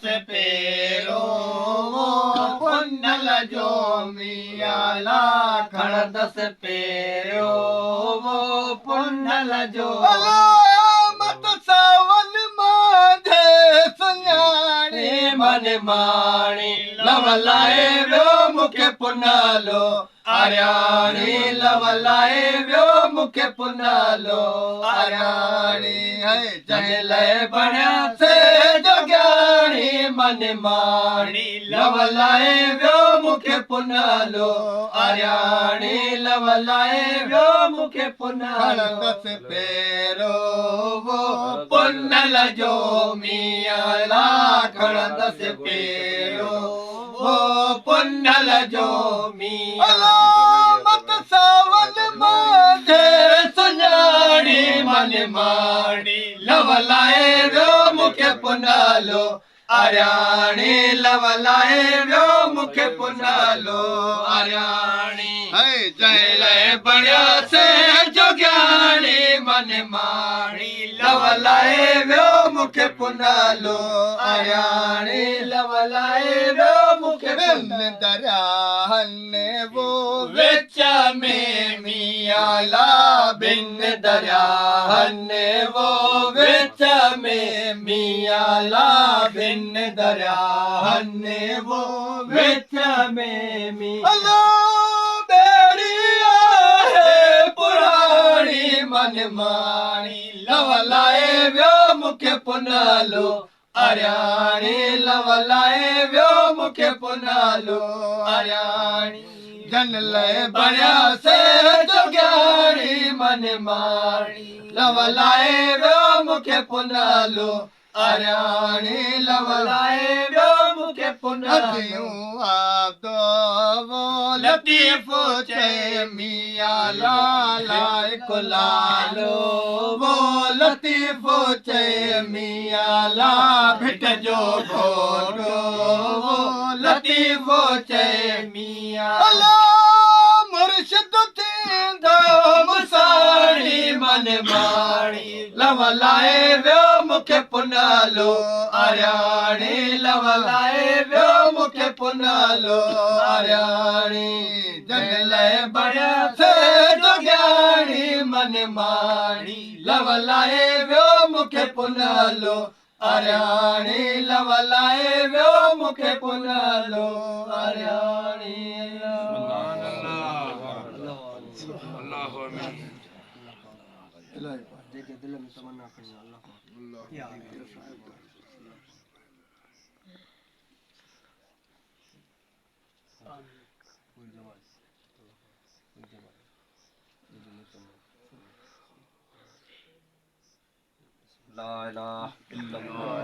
से पेरो वो पुन्नल जो मियाला खड़दस पेरो वो पुन्नल जो मत सावन माधे सुञाणी मन माणी लवलाए व्यो मुखे पुनालो आर्याणी लवलाए व्यो मुखे पुनालो आर्याणी है जन लय बण्या से जोग्याणी मन माणी लवलाए व्यो मुखे पुनालो आर्याणी लवलाए व्यो मुखे पुनालो दस पेरो वो पुन्नल जो मियाला खड़दस पेरो वो पुन्नल जो मियाला मत सावन माधे सुञाणी मन माणी लवलाए व्यो मुखे पुनालो आर्याणी लवलाए व्यो मुखे पुनालो आर्याणी जय लय बण्या से जोग्याणी मन माणी लवलाए व्यो मुखे पुनालो आर्याणी लवलाए व्यो मुखे दरिया हन्ने वो विच में मियाला बिन दरिया हन्ने वो विच में मियाला बिन दरिया हन्ने वो विच में मियाला मन माणी लवलाए व्यो मुखे पुनालो आर्याणी लवलाए व्यो मुखे पुनालो आर्याणी जन लय बण्या से जोग्याणी मन माणी लवलाए व्यो मुखे पुनालो आर्याणी लवलाए व्यो मुखे पुनालो आदो वो लतीफ चे मियाला लायक लालो वो लतीफ चे मियाला भिट जो घोड़ो वो लतीफ चे मियाला मुर्शिद थींदो मुसाणी मन माणी लवलाए व्यो मुखे पुनालो आर्याणी लवलाए व्यो मुखे पुनालो आर्याणी जन लय बण्या से जोग्याणी मन माणी लवलाए व्यो मुखे पुनालो आर्याणी लवलाए व्यो मुखे पुनालो आर्याणी जेके दिल में तमन्ना करी अल्लाह ला इलाहा इल्लल्लाह।